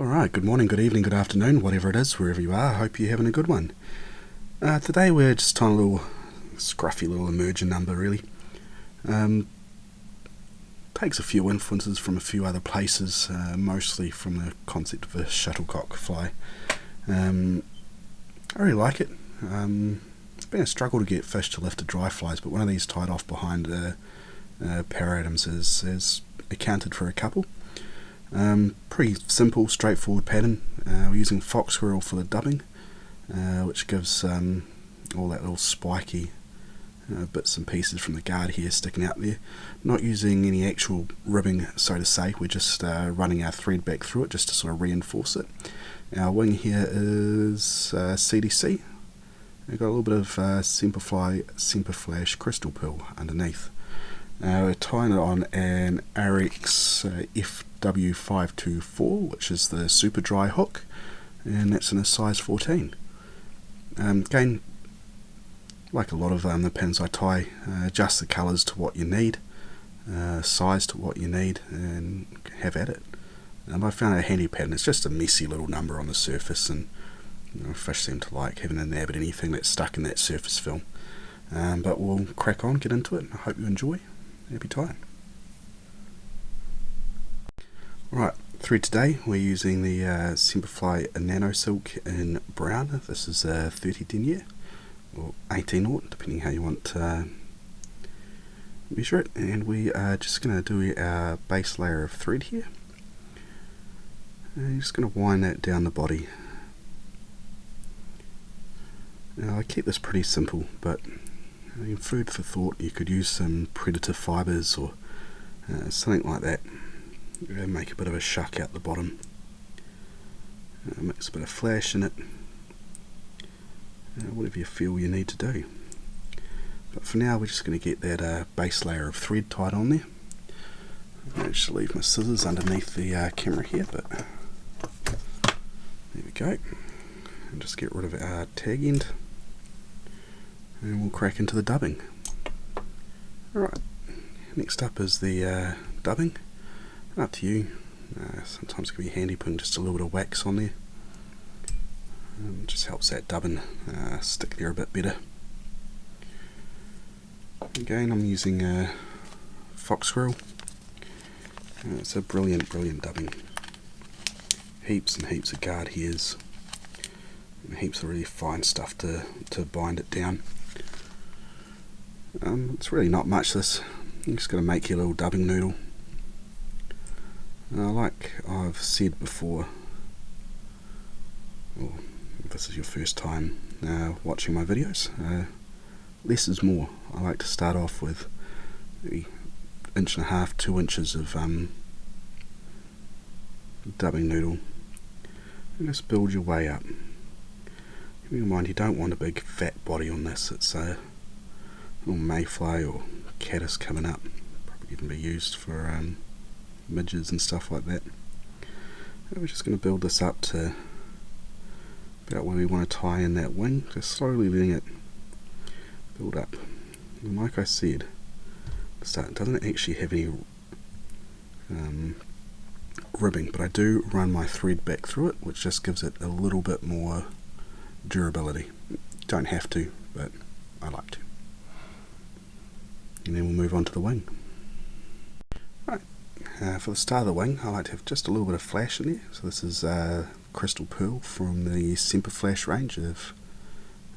Alright, good morning, good evening, good afternoon, whatever it is, wherever you are. I hope you're having a good one. Today we're just on a little scruffy little immersion number, really. Takes a few influences from a few other places, mostly from the concept of a shuttlecock fly. I really like it. It's been a struggle to get fish to lift to dry flies, but one of these tied off behind paradiddums has accounted for a couple. Pretty simple, straightforward pattern. We're using fox squirrel for the dubbing, which gives all that little spiky bits and pieces from the guard here sticking out there. Not using any actual ribbing, so to say. We're just running our thread back through it just to sort of reinforce it. Our wing here is CDC. We've got a little bit of Semperfli Krystal Pearl underneath. We're tying it on an Ahrex FW524, which is the super dry hook, and that's in a size 14. Again, like a lot of the pins I tie, adjust the colours to what you need, size to what you need, and have at it. I found a handy pattern. It's just a messy little number on the surface, and fish seem to like having a nab at anything that's stuck in that surface film. But we'll crack on, get into it. I hope you enjoy. Happy tying. Right, thread today we're using the Semperfli Nano silk in brown. This is 30 denier or 18 aught, depending how you want to measure it. And we are just going to do our base layer of thread here. And you're just going to wind that down the body. Now I keep this pretty simple, but food for thought. You could use some predator fibres or something like that. Make a bit of a shuck out the bottom. Mix a bit of flash in it. Whatever you feel you need to do. But for now we're just going to get that base layer of thread tied on there. I actually leave my scissors underneath the camera here, but there we go. And just get rid of our tag end. And we'll crack into the dubbing. Alright, next up is the dubbing. Up to you. Sometimes it can be handy putting just a little bit of wax on there. Just helps that dubbing stick there a bit better. Again, I'm using fox squirrel. It's a brilliant dubbing. Heaps and heaps of guard hairs. And heaps of really fine stuff to bind it down. It's really not much this. You're just going to make your little dubbing noodle. Like I've said before, or if this is your first time watching my videos, less is more. I like to start off with maybe 1.5 to 2 inches of dubbing noodle and just build your way up. Keep in mind you don't want a big fat body on this. It's a little mayfly or caddis coming up, probably even be used for midges and stuff like that. And we're just going to build this up to about where we want to tie in that wing, just slowly letting it build up. And like I said, the start doesn't actually have any ribbing, but I do run my thread back through it, which just gives it a little bit more durability. Don't have to, but I like to. And then we'll move on to the wing. Right, for the start of the wing, I like to have just a little bit of flash in there. So this is Krystal Pearl from the Semperflash range of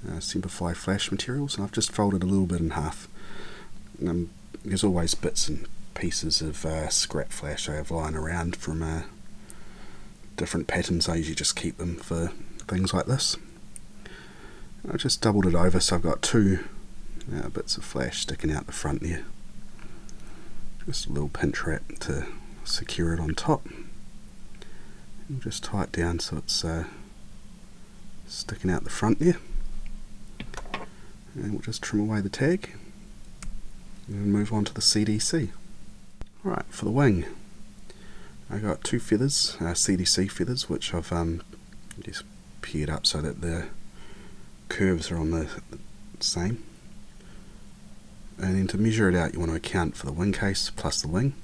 Semperfli Flash materials, and I've just folded a little bit in half. There's always bits and pieces of scrap flash I have lying around from different patterns. I usually just keep them for things like this. I just doubled it over, so I've got two bits of flash sticking out the front there. Just a little pinch wrap to secure it on top. And just tie it down so it's sticking out the front there. And we'll just trim away the tag and move on to the CDC. Alright, for the wing, I got two feathers, CDC feathers, which I've just paired up so that the curves are on the same. And then to measure it out, you want to account for the wing case plus the wing.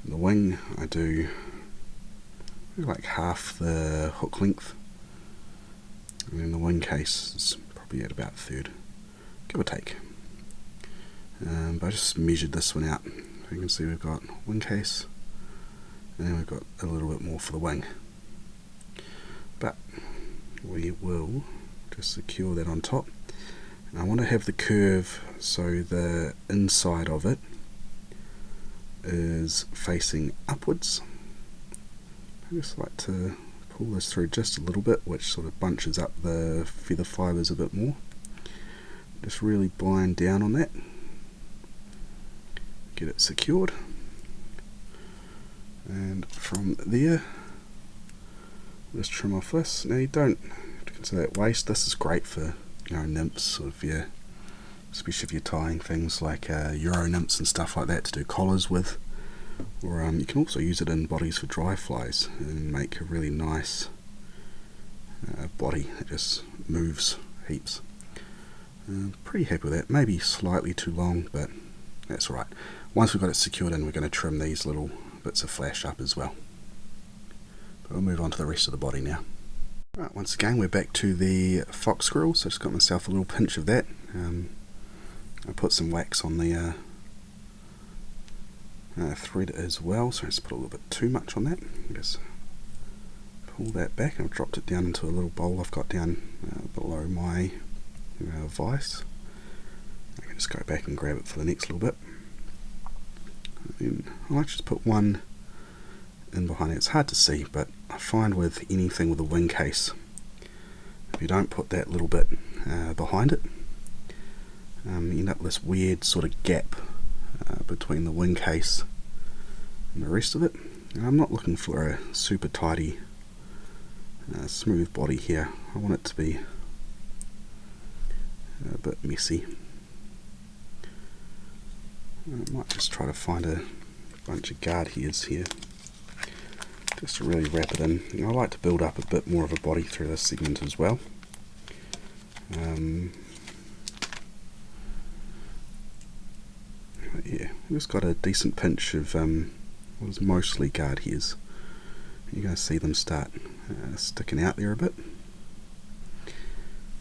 The wing, I do like half the hook length, and then the wing case is probably at about a third, give or take. But I just measured this one out. So you can see we've got wing case, and then we've got a little bit more for the wing. But we will just secure that on top. And I want to have the curve so the inside of it is facing upwards. I just like to pull this through just a little bit, which sort of bunches up the feather fibres a bit more. Just really bind down on that. Get it secured. And from there, just trim off this. Now you don't have to consider that waste. This is great for, you know, nymphs, sort of, yeah, especially if you're tying things like Euro nymphs and stuff like that to do collars with. Or you can also use it in bodies for dry flies and make a really nice body that just moves heaps. Pretty happy with that. Maybe slightly too long, but that's alright. Once we've got it secured in, we're going to trim these little bits of flash up as well. But we'll move on to the rest of the body now. Right, once again we're back to the fox squirrel, so I just got myself a little pinch of that. I put some wax on the thread as well, so I just put a little bit too much on that. Just pull that back, and I've dropped it down into a little bowl I've got down below my VISE. I can just go back and grab it for the next little bit. And then I like to just put one in behind it. It's hard to see, but I find with anything with a wing case, if you don't put that little bit behind it, you end up with this weird sort of gap between the wing case and the rest of it. And I'm not looking for a super tidy smooth body here. I want it to be a bit messy. I might just try to find a bunch of guard hairs here just to really wrap it in. And I like to build up a bit more of a body through this segment as well. Yeah, I've just got a decent pinch of what is mostly guard hairs. You're going to see them start sticking out there a bit.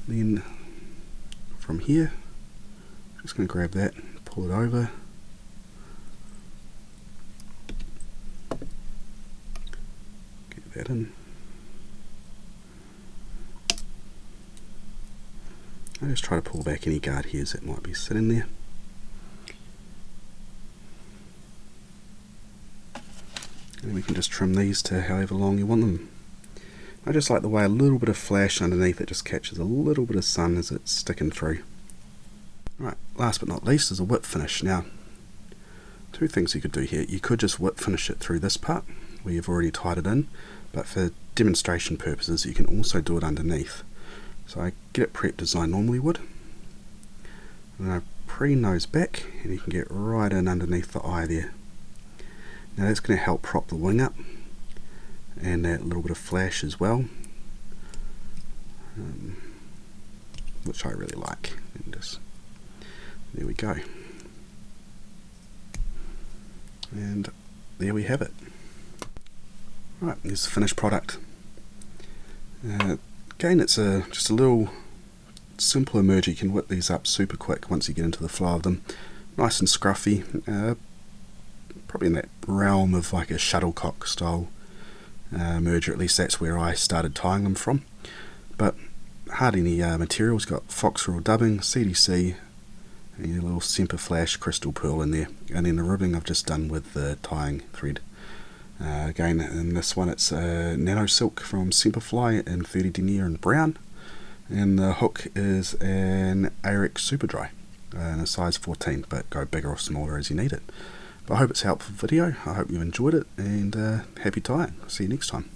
Then from here, I'm just going to grab that, pull it over. Get that in. I just try to pull back any guard hairs that might be sitting there. And we can just trim these to however long you want them. I just like the way a little bit of flash underneath it just catches a little bit of sun as it's sticking through. Right, last but not least is a whip finish. Now, two things you could do here. You could just whip finish it through this part where you've already tied it in, but for demonstration purposes you can also do it underneath. So I get it prepped as I normally would, and I pre-nose back, and you can get right in underneath the eye there. Now that's going to help prop the wing up and that little bit of flash as well, which I really like. And just there we go, and there we have it. Right, here's the finished product. Again, it's just a little simpler merge. You can whip these up super quick once you get into the flow of them. Nice and scruffy. Probably in that realm of like a shuttlecock style merger, at least that's where I started tying them from. But hardly any materials. Got fox squirrel dubbing, CDC, and your little Semperflash Krystal Pearl in there, and then the ribbing I've just done with the tying thread. Again, in this one it's Nano silk from Semperfli in 30 denier and brown, and the hook is an Ahrex super dry in a size 14, but go bigger or smaller as you need it. But I hope it's a helpful video. I hope you enjoyed it, and happy tying. See you next time.